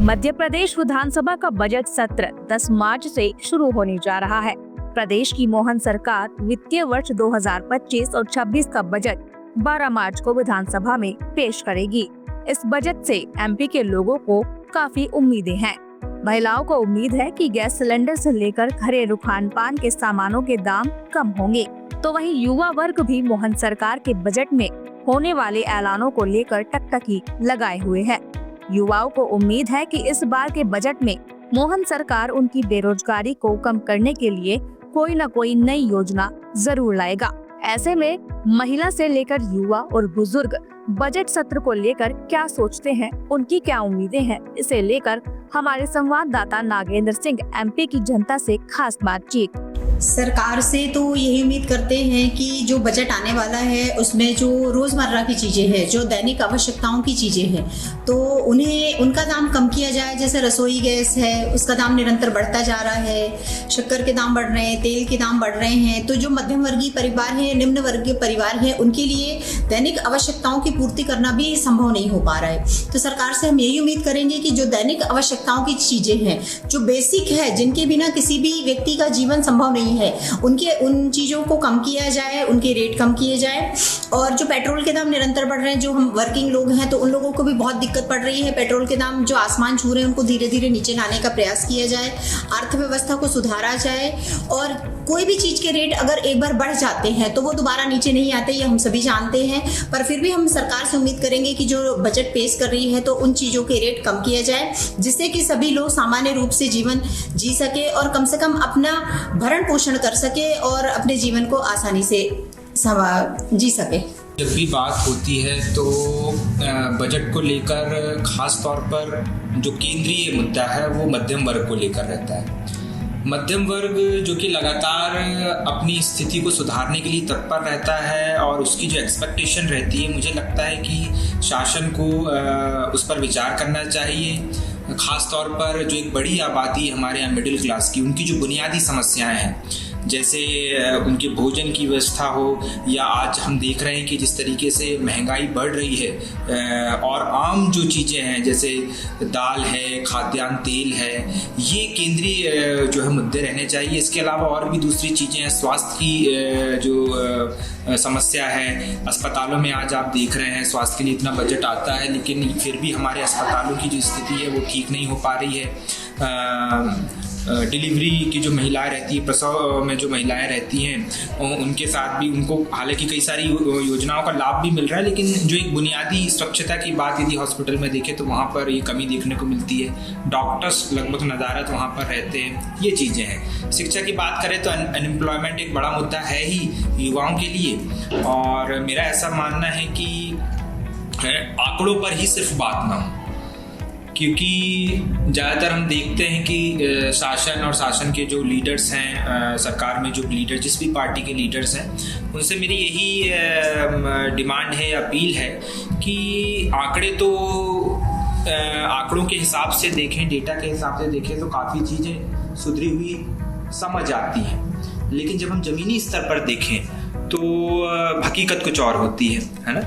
मध्य प्रदेश विधानसभा का बजट सत्र 10 मार्च से शुरू होने जा रहा है। प्रदेश की मोहन सरकार वित्तीय वर्ष 2025 और 26 का बजट 12 मार्च को विधानसभा में पेश करेगी। इस बजट से एमपी के लोगों को काफी उम्मीदें हैं। महिलाओं को उम्मीद है कि गैस सिलेंडर से लेकर घरेलू खान पान के सामानों के दाम कम होंगे, तो वहीं युवा वर्ग भी मोहन सरकार के बजट में होने वाले ऐलानों को लेकर टकटकी लगाए हुए है। युवाओं को उम्मीद है कि इस बार के बजट में मोहन सरकार उनकी बेरोजगारी को कम करने के लिए कोई न कोई नई योजना जरूर लाएगा। ऐसे में महिला से लेकर युवा और बुजुर्ग बजट सत्र को लेकर क्या सोचते हैं, उनकी क्या उम्मीदें हैं, इसे लेकर हमारे संवाददाता नागेंद्र सिंह एमपी की जनता से खास बातचीत। सरकार से तो यही उम्मीद करते हैं कि जो बजट आने वाला है उसमें जो रोज़मर्रा की चीज़ें हैं, जो दैनिक आवश्यकताओं की चीज़ें हैं, तो उनका दाम कम किया जाए। जैसे रसोई गैस है, उसका दाम निरंतर बढ़ता जा रहा है, शक्कर के दाम बढ़ रहे हैं, तेल के दाम बढ़ रहे हैं। तो जो मध्यम वर्गीय परिवार है, निम्न वर्गीय परिवार है, उनके लिए दैनिक आवश्यकताओं की पूर्ति करना भी संभव नहीं हो पा रहा है। तो सरकार से हम यही उम्मीद करेंगे कि जो दैनिक आवश्यकताओं की चीज़ें हैं, जो बेसिक है, जिनके बिना किसी भी व्यक्ति का जीवन संभव नहीं है, उन चीज़ों को कम किया जाए, उनके रेट कम किए जाए। और जो पेट्रोल के दाम निरंतर बढ़ रहे हैं, जो हम वर्किंग लोग हैं तो उन लोगों को भी बहुत दिक्कत पड़ रही है। पेट्रोल के दाम जो आसमान छू रहे हैं उनको धीरे धीरे नीचे लाने का प्रयास किया जाए, अर्थव्यवस्था को सुधारा जाए। और कोई भी चीज़ के रेट अगर एक बार बढ़ जाते हैं तो वो दोबारा नीचे नहीं आते, ये हम सभी जानते हैं। पर फिर भी हम सरकार से उम्मीद करेंगे कि जो बजट पेश कर रही है तो उन चीज़ों के रेट कम किया जाए, जिससे कि सभी लोग सामान्य रूप से जीवन जी सके और कम से कम अपना भरण पोषण कर सके और अपने जीवन को आसानी से जी सके। जब भी बात होती है तो बजट को लेकर खास तौर पर जो केंद्रीय मुद्दा है वो मध्यम वर्ग को लेकर रहता है। मध्यम वर्ग जो कि लगातार अपनी स्थिति को सुधारने के लिए तत्पर रहता है और उसकी जो एक्सपेक्टेशन रहती है, मुझे लगता है कि शासन को उस पर विचार करना चाहिए। खास तौर पर जो एक बड़ी आबादी हमारे यहाँ मिडिल क्लास की, उनकी जो बुनियादी समस्याएं हैं, जैसे उनके भोजन की व्यवस्था हो, या आज हम देख रहे हैं कि जिस तरीके से महंगाई बढ़ रही है और आम जो चीज़ें हैं जैसे दाल है, खाद्यान्न तेल है, ये केंद्रीय जो है मुद्दे रहने चाहिए। इसके अलावा और भी दूसरी चीज़ें हैं, स्वास्थ्य की जो समस्या है, अस्पतालों में आज आप देख रहे हैं स्वास्थ्य के लिए इतना बजट आता है लेकिन फिर भी हमारे अस्पतालों की जो स्थिति है वो ठीक नहीं हो पा रही है। डिलीवरी की जो महिलाएं रहती है, प्रसव में जो महिलाएं रहती हैं, उनके साथ भी उनको हालांकि कई सारी योजनाओं का लाभ भी मिल रहा है, लेकिन जो एक बुनियादी स्वच्छता की बात यदि हॉस्पिटल में देखें तो वहाँ पर ये कमी देखने को मिलती है। डॉक्टर्स लगभग नदारत वहाँ पर रहते हैं, ये चीज़ें हैं। शिक्षा की बात करें तो अनएम्प्लॉयमेंट एक बड़ा मुद्दा है ही युवाओं के लिए, और मेरा ऐसा मानना है कि आंकड़ों पर ही सिर्फ बात ना हो, क्योंकि ज़्यादातर हम देखते हैं कि शासन और शासन के जो लीडर्स हैं, सरकार में जो लीडर, जिस भी पार्टी के लीडर्स हैं, उनसे मेरी यही डिमांड है, अपील है कि आंकड़ों के हिसाब से देखें, डेटा के हिसाब से देखें तो काफ़ी चीज़ें सुधरी हुई समझ आती हैं, लेकिन जब हम ज़मीनी स्तर पर देखें तो हकीकत कुछ और होती है ना।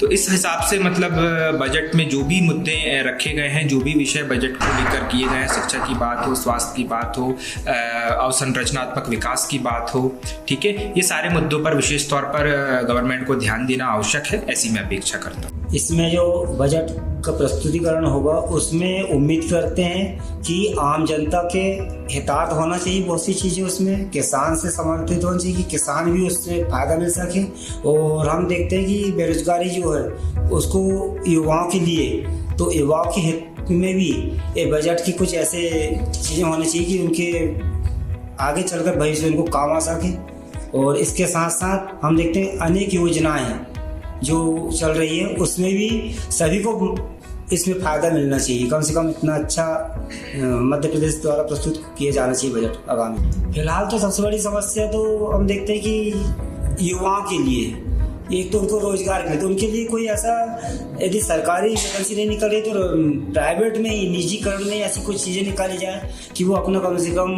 तो इस हिसाब से मतलब बजट में जो भी मुद्दे रखे गए हैं, जो भी विषय बजट को लेकर किए गए हैं, शिक्षा की बात हो, स्वास्थ्य की बात हो, अवसंरचनात्मक विकास की बात हो, ठीक है, ये सारे मुद्दों पर विशेष तौर पर गवर्नमेंट को ध्यान देना आवश्यक है, ऐसी मैं अपेक्षा करता हूँ। इसमें जो बजट का प्रस्तुतिकरण होगा उसमें उम्मीद करते हैं कि आम जनता के हितार्थ होना चाहिए। बहुत सी चीज़ें उसमें किसान से समर्थित होनी चाहिए कि किसान भी उससे फ़ायदा मिल सके। और हम देखते हैं कि बेरोजगारी जो है उसको युवाओं के लिए, तो युवाओं के हित में भी ये बजट की कुछ ऐसे चीज़ें होनी चाहिए कि उनके आगे चलकर भविष्य में उनको काम आ सके। और इसके साथ साथ हम देखते हैं अनेक योजनाएं जो चल रही है, उसमें भी सभी को इसमें फ़ायदा मिलना चाहिए। कम से कम इतना अच्छा मध्य प्रदेश द्वारा प्रस्तुत किया जाना चाहिए बजट आगामी। फिलहाल तो सबसे बड़ी समस्या तो हम देखते हैं कि युवाओं के लिए एक तो उनको रोजगार मिले, तो उनके लिए कोई ऐसा यदि सरकारी वैकेंसी नहीं निकल रही तो प्राइवेट में ही, निजीकरण में ऐसी कुछ चीज़ें निकाली जाए कि वो अपना कम से कम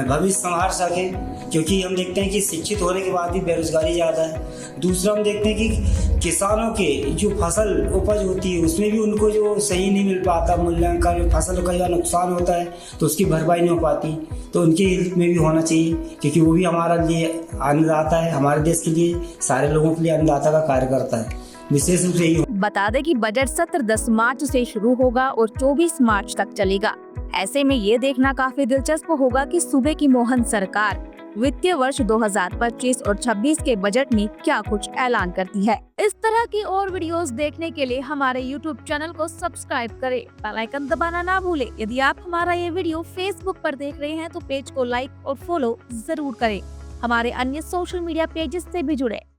भविष्य संभाल सके। क्योंकि हम देखते हैं कि शिक्षित होने के बाद भी बेरोजगारी ज़्यादा है। दूसरा हम देखते हैं कि किसानों के जो फसल उपज होती है उसमें भी उनको जो सही नहीं मिल पाता मूल्यांकन, फसल का या नुकसान होता है तो उसकी भरपाई नहीं हो पाती, तो उनके हित में भी होना चाहिए, क्योंकि वो भी हमारे लिए अन्नदाता है, हमारे देश के लिए सारे लोगों के लिए अन्नदाता का कार्य करता है। विशेष रूप से यही बता दें कि बजट सत्र 10 मार्च से शुरू होगा और 24 मार्च तक चलेगा। ऐसे में ये देखना काफी दिलचस्प होगा कि सूबे की मोहन सरकार वित्तीय वर्ष 2025 और 26 के बजट में क्या कुछ ऐलान करती है। इस तरह की और वीडियोस देखने के लिए हमारे YouTube चैनल को सब्सक्राइब करें, बेल आइकन दबाना ना भूलें। यदि आप हमारा ये वीडियो Facebook पर देख रहे हैं तो पेज को लाइक और फॉलो जरूर करें। हमारे अन्य सोशल मीडिया पेजेस से भी जुड़े।